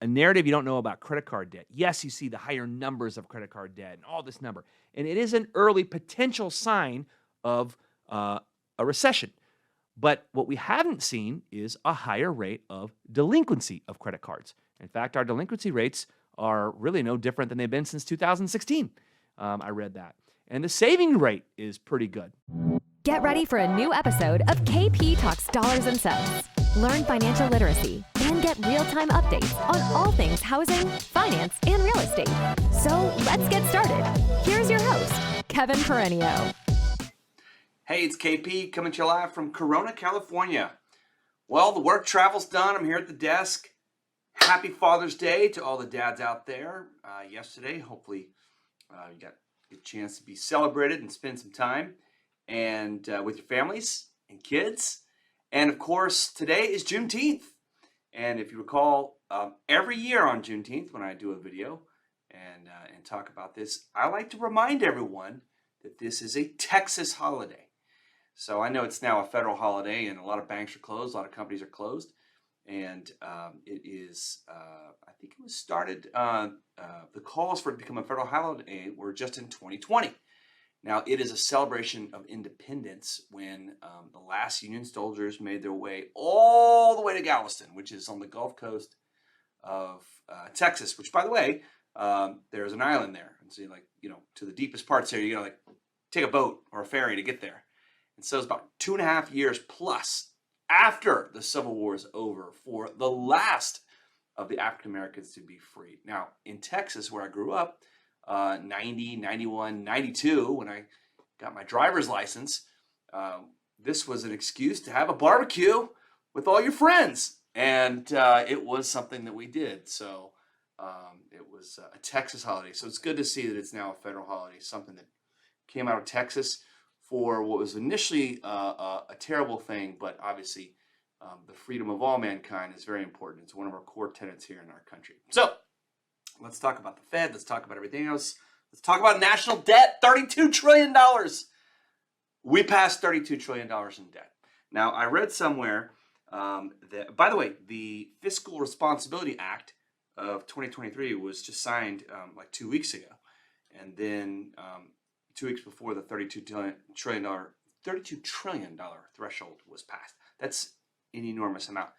a narrative you don't know about credit card debt. Yes, you see the higher numbers of credit card debt and all this number, and it is an early potential sign of a recession. But what we haven't seen is a higher rate of delinquency of credit cards. In fact, our delinquency rates are really no different than they've been since 2016. I read that. And the saving rate is pretty good. Get ready for a new episode of KP Talks Dollars and Cents. Learn financial literacy and get real-time updates on all things housing, finance, and real estate. So let's get started. Here's your host, Kevin Perenio. Hey, it's KP coming to you live from Corona, California. Well, the work travel's done. I'm here at the desk. Happy Father's Day to all the dads out there. Yesterday, hopefully you got a chance to be celebrated and spend some time and with your families and kids. And of course, today is Juneteenth. And if you recall, every year on Juneteenth, when I do a video and talk about this, I like to remind everyone that this is a Texas holiday. So I know it's now a federal holiday and a lot of banks are closed, a lot of companies are closed. And it is, I think it was started, the calls for it to become a federal holiday were just in 2020. Now, it is a celebration of independence when the last Union soldiers made their way all the way to Galveston, which is on the Gulf Coast of Texas, which, by the way, there's an island there. And so, to the deepest parts there, you got to take a boat or a ferry to get there. And so it's about 2.5 years plus after the Civil War is over for the last of the African Americans to be freed. Now, in Texas, where I grew up, 90, 91, 92, when I got my driver's license, this was an excuse to have a barbecue with all your friends. And it was something that we did. So it was a Texas holiday. So it's good to see that it's now a federal holiday, something that came out of Texas for what was initially a terrible thing, but obviously the freedom of all mankind is very important. It's one of our core tenets here in our country. So let's talk about the Fed. Let's talk about everything else. Let's talk about national debt, $32 trillion. We passed $32 trillion in debt. Now, I read somewhere that, by the way, the Fiscal Responsibility Act of 2023 was just signed like 2 weeks ago. And then 2 weeks before the $32 trillion threshold was passed. That's an enormous amount.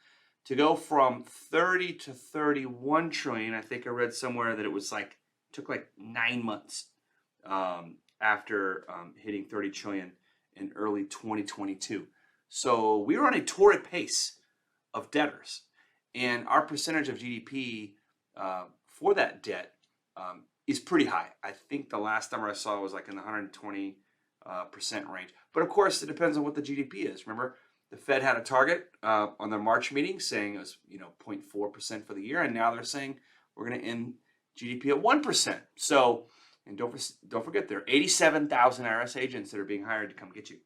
To go from 30 to 31 trillion, I think I read somewhere that it was took 9 months after hitting 30 trillion in early 2022. So we were on a torrid pace of debtors, and our percentage of GDP for that debt is pretty high. I think the last number I saw was in the 120% range. But of course, it depends on what the GDP is. Remember, the Fed had a target on their March meeting saying it was 0.4% for the year, and now they're saying we're going to end GDP at 1%. So, and don't forget, there are 87,000 IRS agents that are being hired to come get you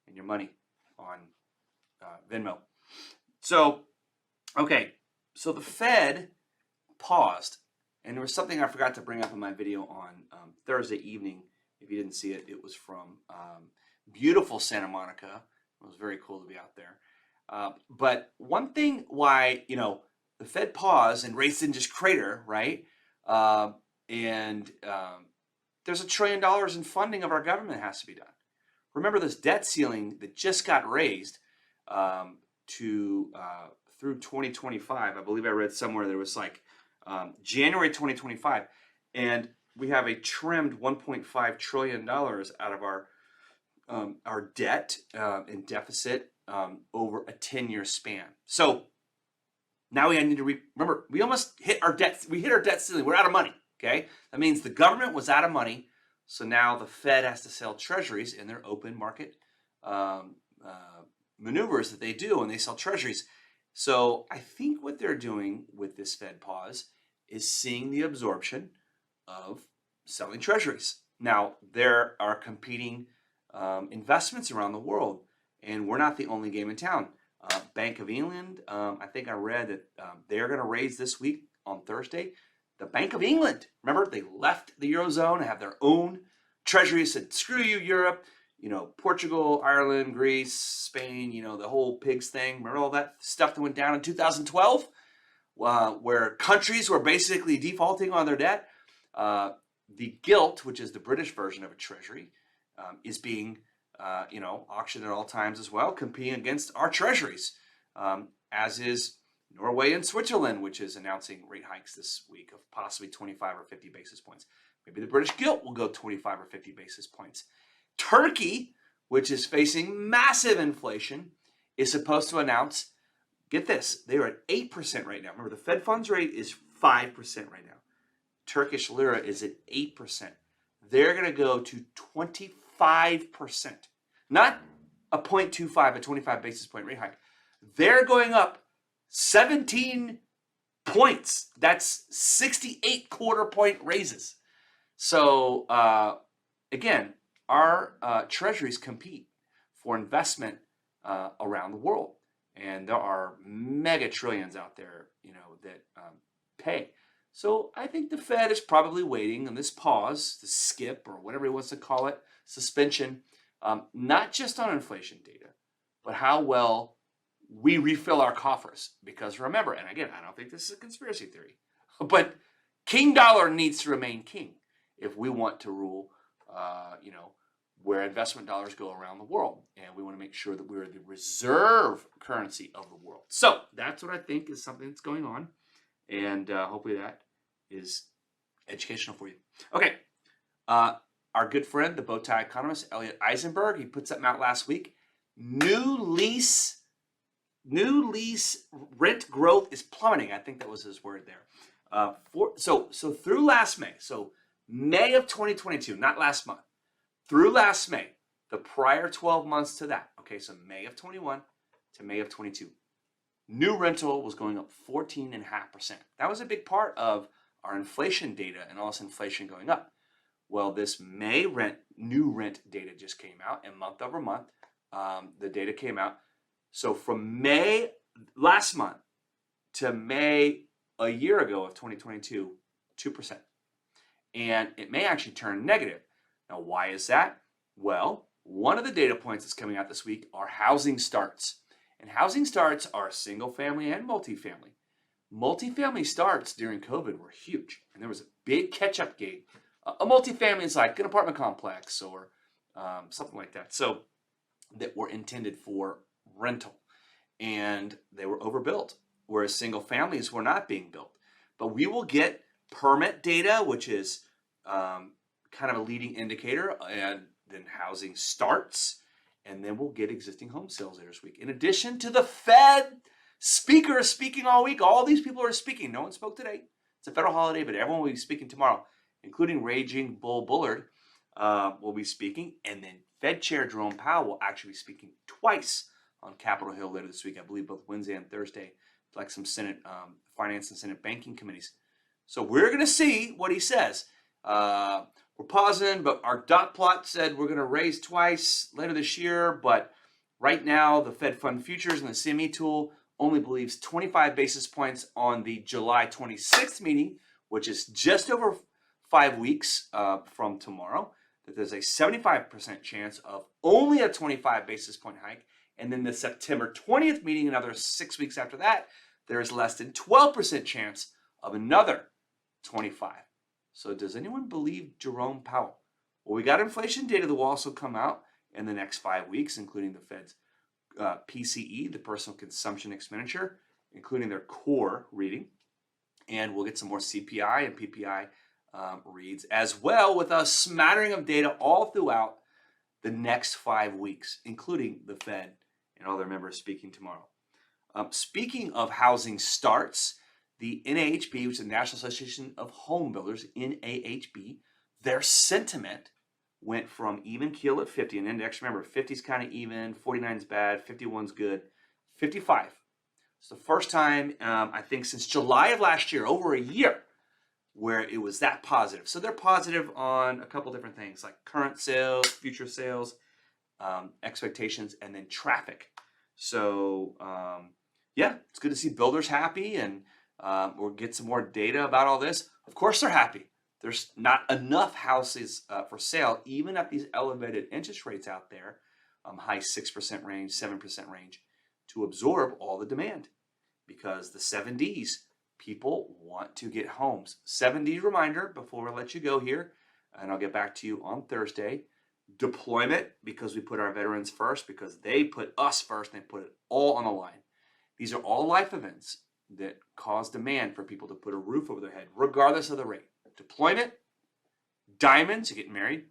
and your money on Venmo. So, okay, so the Fed paused. And there was something I forgot to bring up in my video on Thursday evening. If you didn't see it, it was from beautiful Santa Monica. It was very cool to be out there. But one thing why, the Fed paused and rates didn't just crater, right? And there's $1 trillion in funding of our government that has to be done. Remember this debt ceiling that just got raised through 2025. I believe I read somewhere there was January 2025, and we have a trimmed $1.5 trillion out of our debt and deficit over a 10-year span. So now we need to remember, we almost hit our debt. We hit our debt ceiling. We're out of money. Okay, that means the government was out of money. So now the Fed has to sell treasuries in their open market maneuvers that they do, and they sell treasuries. So I think what they're doing with this Fed pause is seeing the absorption of selling treasuries. Now, there are competing investments around the world, and we're not the only game in town. Bank of England, I think I read that they're going to raise this week on Thursday. The Bank of England, remember, they left the Eurozone and have their own treasury, said, screw you, Europe. Portugal, Ireland, Greece, Spain, the whole pigs thing. Remember all that stuff that went down in 2012? where countries were basically defaulting on their debt. The gilt, which is the British version of a treasury, is being auctioned at all times as well, competing against our treasuries, as is Norway and Switzerland, which is announcing rate hikes this week of possibly 25 or 50 basis points. Maybe the British gilt will go 25 or 50 basis points. Turkey, which is facing massive inflation, is supposed to announce, get this, they are at 8% right now. Remember, the Fed funds rate is 5% right now. Turkish lira is at 8%. They're going to go to 25%. Not a 0.25, a 25 basis point rate hike. They're going up 17 points. That's 68 quarter point raises. So again, our treasuries compete for investment around the world, and there are mega trillions out there, that pay. So I think the Fed is probably waiting on this pause, the skip, or whatever he wants to call it, suspension, not just on inflation data, but how well we refill our coffers. Because remember, and again, I don't think this is a conspiracy theory, but king dollar needs to remain king if we want to rule, where investment dollars go around the world. And we want to make sure that we're the reserve currency of the world. So that's what I think is something that's going on. And hopefully that is educational for you. Okay. Our good friend, the bow tie economist, Elliot Eisenberg, he put something out last week. New lease rent growth is plummeting. I think that was his word there. So through last May, so May of 2022, not last month, through last May, the prior 12 months to that, okay, so May of 21 to May of 22, new rental was going up 14.5%. That was a big part of our inflation data and all this inflation going up. Well, this May new rent data just came out, and month over month, the data came out. So from May last month to May a year ago of 2022, 2%. And it may actually turn negative. Now, why is that? Well, one of the data points that's coming out this week are housing starts. And housing starts are single family and multifamily. Multifamily starts during COVID were huge. And there was a big catch-up game. A multifamily is like an apartment complex or something like that. So that were intended for rental. And they were overbuilt, whereas single families were not being built. But we will get permit data, which is kind of a leading indicator, and then housing starts, and then we'll get existing home sales later this week. In addition to the Fed speakers speaking all week, all these people are speaking. No one spoke today. It's a federal holiday, but everyone will be speaking tomorrow, including Raging Bull Bullard will be speaking, and then Fed Chair Jerome Powell will actually be speaking twice on Capitol Hill later this week, I believe both Wednesday and Thursday, like some Senate Finance and Senate banking committees. So we're going to see what he says. We're pausing, but our dot plot said we're going to raise twice later this year. But right now, the Fed Fund Futures and the CME tool only believes 25 basis points on the July 26th meeting, which is just over 5 weeks from tomorrow, that there's a 75% chance of only a 25 basis point hike. And then the September 20th meeting, another 6 weeks after that, there is less than 12% chance of another 25. So does anyone believe Jerome Powell? Well, we got inflation data that will also come out in the next 5 weeks, including the Fed's PCE, the personal consumption expenditure, including their core reading. And we'll get some more CPI and PPI reads as well, with a smattering of data all throughout the next 5 weeks, including the Fed and all their members speaking tomorrow. Speaking of housing starts, the NAHB, which is the National Association of Home Builders, NAHB, their sentiment went from even keel at 50, an index, remember, 50 is kind of even, 49 is bad, 51 is good, 55. It's the first time, I think, since July of last year, over a year, where it was that positive. So they're positive on a couple different things, like current sales, future sales, expectations, and then traffic. So, yeah, it's good to see builders happy, and we'll get some more data about all this. Of course they're happy. There's not enough houses for sale, even at these elevated interest rates out there, high 6% range, 7% range, to absorb all the demand. Because the 7Ds, People want to get homes. 7D reminder before I let you go here, and I'll get back to you on Thursday. Deployment, because we put our veterans first, because they put us first, and they put it all on the line. These are all life events that cause demand for people to put a roof over their head, regardless of the rate. Deployment, diamonds, you get married,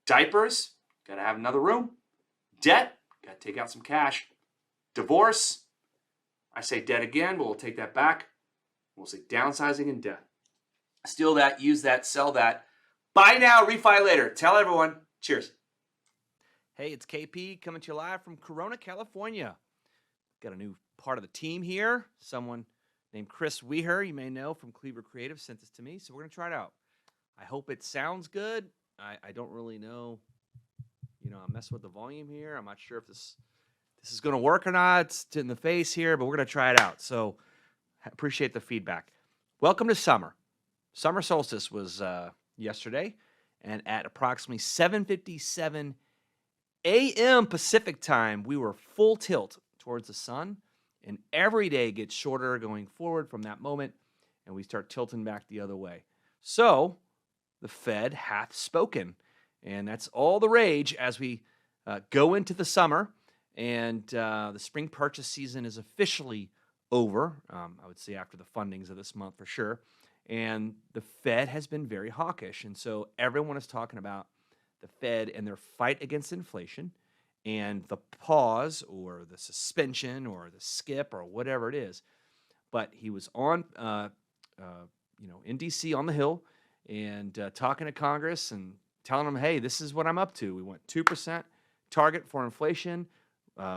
diapers, got to have another room, debt, got to take out some cash, divorce, I say debt again, but we'll take that back. We'll say downsizing and debt. Steal that, use that, sell that. Buy now, refi later. Tell everyone. Cheers. Hey, it's KP coming to you live from Corona, California. Got a new part of the team here. Someone named Chris Weher, you may know from Cleaver Creative, sent this to me, so we're going to try it out. I hope it sounds good. I don't really know. I'm messing with the volume here. I'm not sure if this is going to work or not. It's in the face here, but we're going to try it out. So I appreciate the feedback. Welcome to summer. Summer solstice was yesterday, and at approximately 7:57 a.m. Pacific time, we were full tilt towards the sun, and every day gets shorter going forward from that moment, and we start tilting back the other way. So the Fed hath spoken, and that's all the rage as we go into the summer, and the spring purchase season is officially over, I would say after the fundings of this month for sure. And the Fed has been very hawkish. And so everyone is talking about the Fed and their fight against inflation and the pause or the suspension or the skip or whatever it is. But he was on, in D.C. on the Hill and talking to Congress and telling them, hey, this is what I'm up to. We want 2% target for inflation.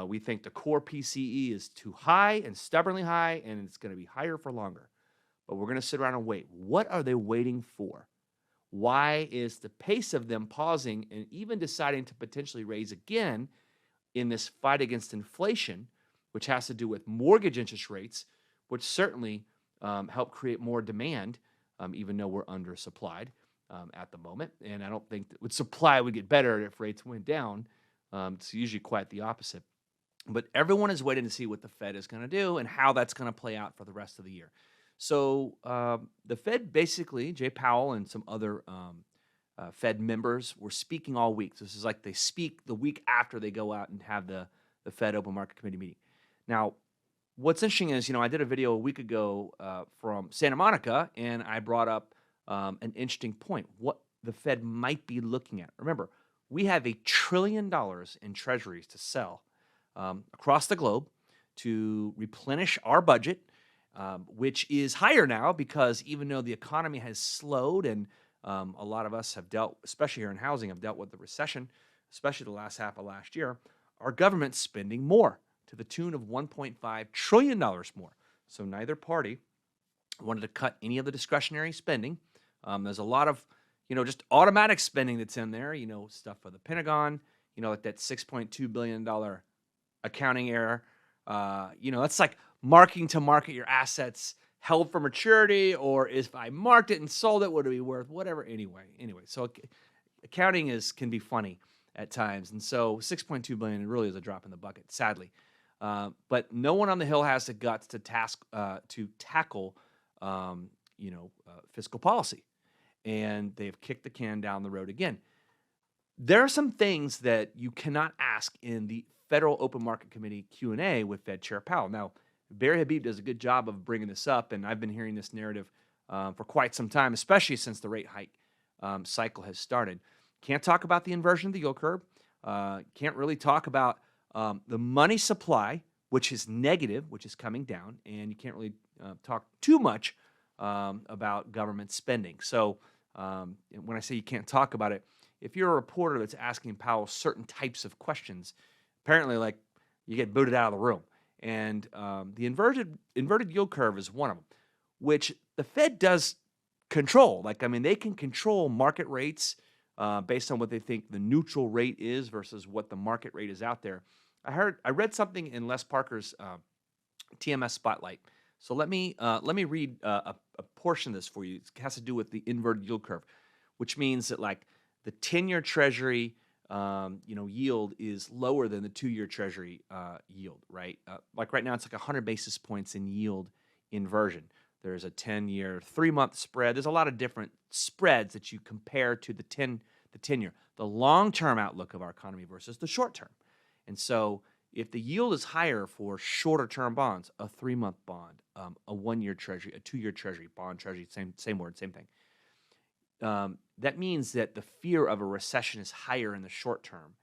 We think the core PCE is too high and stubbornly high, and it's going to be higher for longer. But we're going to sit around and wait. What are they waiting for? Why is the pace of them pausing and even deciding to potentially raise again in this fight against inflation, which has to do with mortgage interest rates, which certainly help create more demand, even though we're undersupplied at the moment. And I don't think that supply would get better if rates went down. It's usually quite the opposite. But everyone is waiting to see what the Fed is going to do and how that's going to play out for the rest of the year. So the Fed basically, Jay Powell and some other Fed members were speaking all week. So this is like they speak the week after they go out and have the Fed Open Market Committee meeting. Now, what's interesting is, I did a video a week ago from Santa Monica, and I brought up an interesting point, what the Fed might be looking at. Remember, we have $1 trillion in treasuries to sell across the globe to replenish our budget, which is higher now because even though the economy has slowed and a lot of us have dealt, especially here in housing, have dealt with the recession, especially the last half of last year, our government's spending more to the tune of $1.5 trillion more. So neither party wanted to cut any of the discretionary spending. There's a lot of, just automatic spending that's in there, stuff for the Pentagon, like that $6.2 billion accounting error. That's like marking to market your assets held for maturity, or if I marked it and sold it, would it be worth whatever? Anyway, so accounting can be funny at times. And so $6.2 billion really is a drop in the bucket, sadly. But no one on the Hill has the guts to tackle fiscal policy. And they've kicked the can down the road again. There are some things that you cannot ask in the Federal Open Market Committee Q&A with Fed Chair Powell. Now, Barry Habib does a good job of bringing this up, and I've been hearing this narrative for quite some time, especially since the rate hike cycle has started. Can't talk about the inversion of the yield curve. Can't really talk about the money supply, which is negative, which is coming down, and you can't really talk too much about government spending. So when I say you can't talk about it, if you're a reporter that's asking Powell certain types of questions, apparently, you get booted out of the room. And the inverted yield curve is one of them, which the Fed does control. They can control market rates based on what they think the neutral rate is versus what the market rate is out there. I read something in Les Parker's TMS Spotlight. So let me read a portion of this for you. It has to do with the inverted yield curve, which means that the 10-year Treasury yield is lower than the 2-year Treasury yield, right? Right now, it's 100 basis points in yield inversion. There's a 10-year, 3-month spread. There's a lot of different spreads that you compare to the 10-year, the long-term outlook of our economy versus the short term. And so if the yield is higher for shorter term bonds, a 3-month bond, a 1-year treasury, a 2-year treasury, bond treasury, same word, same thing. That means that the fear of a recession is higher in the short term,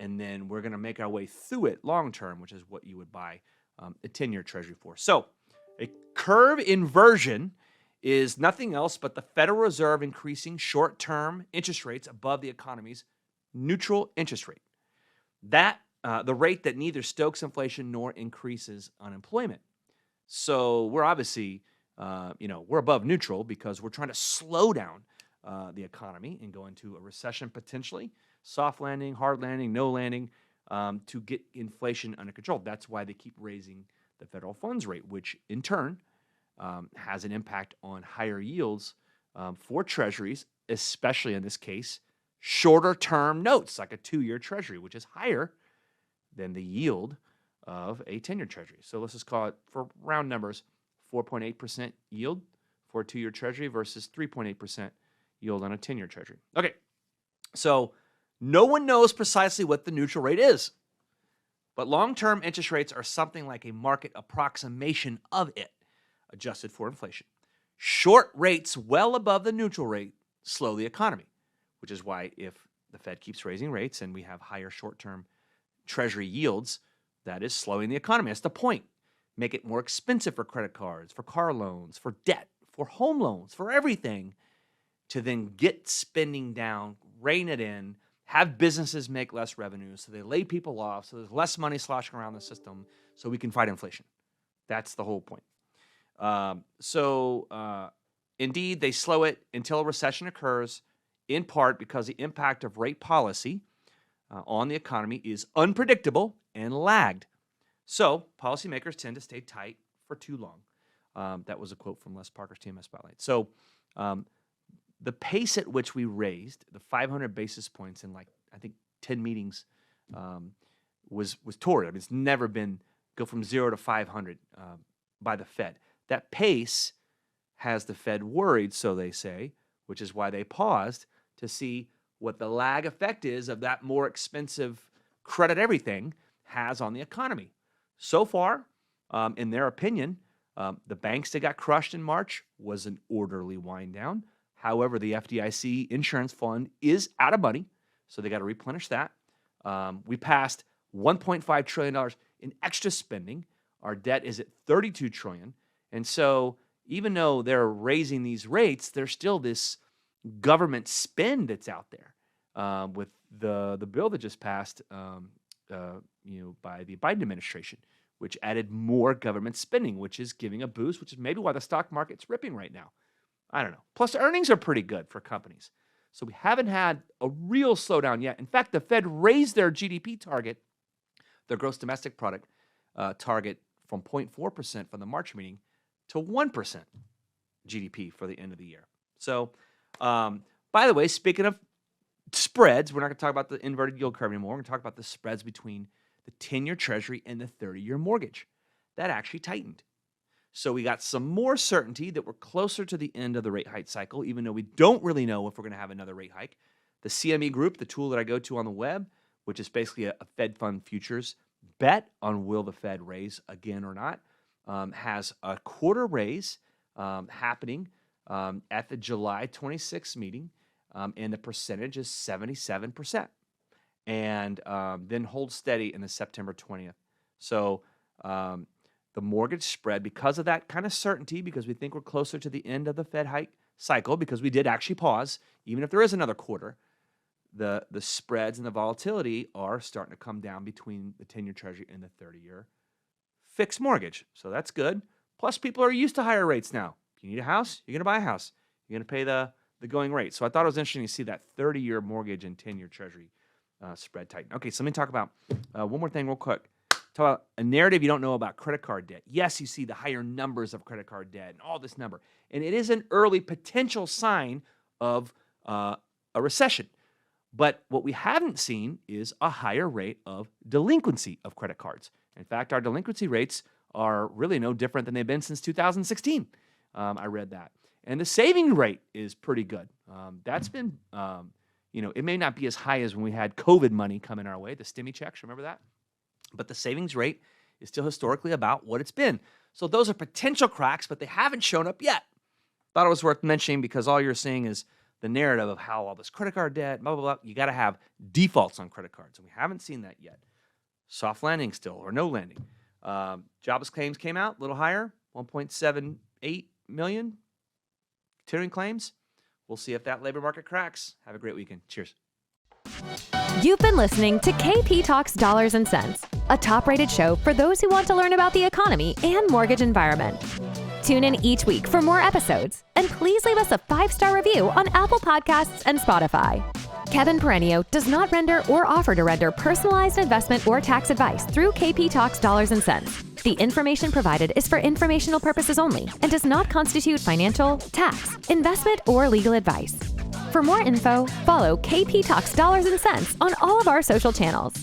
and then we're going to make our way through it long term, which is what you would buy a 10-year treasury for. So a curve inversion is nothing else but the Federal Reserve increasing short-term interest rates above the economy's neutral interest rate. That the rate that neither stokes inflation nor increases unemployment. So we're obviously, we're above neutral because we're trying to slow down the economy and go into a recession potentially, soft landing, hard landing, no landing, to get inflation under control. That's why they keep raising the federal funds rate, which in turn has an impact on higher yields for treasuries, especially in this case, shorter term notes like a 2-year treasury, which is higher than the yield of a 10-year treasury. So let's just call it, for round numbers, 4.8% yield for a 2-year treasury versus 3.8% yield on a 10-year treasury. Okay, so no one knows precisely what the neutral rate is, but long-term interest rates are something like a market approximation of it, adjusted for inflation. Short rates well above the neutral rate slow the economy, which is why if the Fed keeps raising rates and we have higher short-term treasury yields, that is slowing the economy. That's the point. Make it more expensive for credit cards, for car loans, for debt, for home loans, for everything, to then get spending down, rein it in, have businesses make less revenue, so they lay people off, so there's less money sloshing around the system, so we can fight inflation. That's the whole point. Indeed, they slow it until a recession occurs, in part because the impact of rate policy on the economy is unpredictable and lagged. So policymakers tend to stay tight for too long. That was a quote from Les Parker's TMS Spotlight. So the pace at which we raised the 500 basis points in, like, I think 10 meetings was torrid. I mean, it's never been go from 0 to 500 by the Fed. That pace has the Fed worried, so they say, which is why they paused to see what the lag effect is of that more expensive credit everything has on the economy. So far, in their opinion, the banks that got crushed in March was an orderly wind down. However, the FDIC insurance fund is out of money, so they got to replenish that. We passed $1.5 trillion in extra spending. Our debt is at $32 trillion. And so even though they're raising these rates, there's still this government spend that's out there with the bill that just passed by the Biden administration, which added more government spending, which is giving a boost, which is maybe why the stock market's ripping right now. I don't know. Plus, earnings are pretty good for companies. So we haven't had a real slowdown yet. In fact, the Fed raised their GDP target, their gross domestic product target, from 0.4% from the March meeting to 1% GDP for the end of the year. So, by the way, speaking of spreads, we're not going to talk about the inverted yield curve anymore. We're going to talk about the spreads between the 10-year Treasury and the 30-year mortgage. That actually tightened. So we got some more certainty that we're closer to the end of the rate hike cycle, even though we don't really know if we're going to have another rate hike. The CME Group, the tool that I go to on the web, which is basically a Fed fund futures bet on will the Fed raise again or not, has a quarter raise happening at the July 26th meeting, and the percentage is 77%, and then hold steady in the September 20th. So the mortgage spread, because of that kind of certainty, because we think we're closer to the end of the Fed hike cycle, because we did actually pause, even if there is another quarter, the spreads and the volatility are starting to come down between the 10-year Treasury and the 30-year fixed mortgage. So that's good. Plus, people are used to higher rates now. If you need a house, you're going to buy a house. You're going to pay the going rate. So I thought it was interesting to see that 30-year mortgage and 10-year Treasury spread tighten. Okay, so let me talk about one more thing real quick. Talk about a narrative you don't know about credit card debt. Yes, you see the higher numbers of credit card debt and all this number. And it is an early potential sign of a recession. But what we haven't seen is a higher rate of delinquency of credit cards. In fact, our delinquency rates are really no different than they've been since 2016. I read that. And the saving rate is pretty good. That's been, it may not be as high as when we had COVID money coming our way, the stimmy checks, remember that? But the savings rate is still historically about what it's been. So those are potential cracks, but they haven't shown up yet. Thought it was worth mentioning because all you're seeing is the narrative of how all this credit card debt, blah, blah, blah. You got to have defaults on credit cards, and we haven't seen that yet. Soft landing still, or no landing. Jobless claims came out a little higher, 1.78 million. Continuing claims. We'll see if that labor market cracks. Have a great weekend. Cheers. You've been listening to KP Talks Dollars and Cents, a top-rated show for those who want to learn about the economy and mortgage environment. Tune in each week for more episodes, and please leave us a 5-star review on Apple Podcasts and Spotify. Kevin Perenio does not render or offer to render personalized investment or tax advice through KP Talks Dollars and Cents. The information provided is for informational purposes only and does not constitute financial, tax, investment, or legal advice. For more info, follow KP Talks Dollars and Cents on all of our social channels.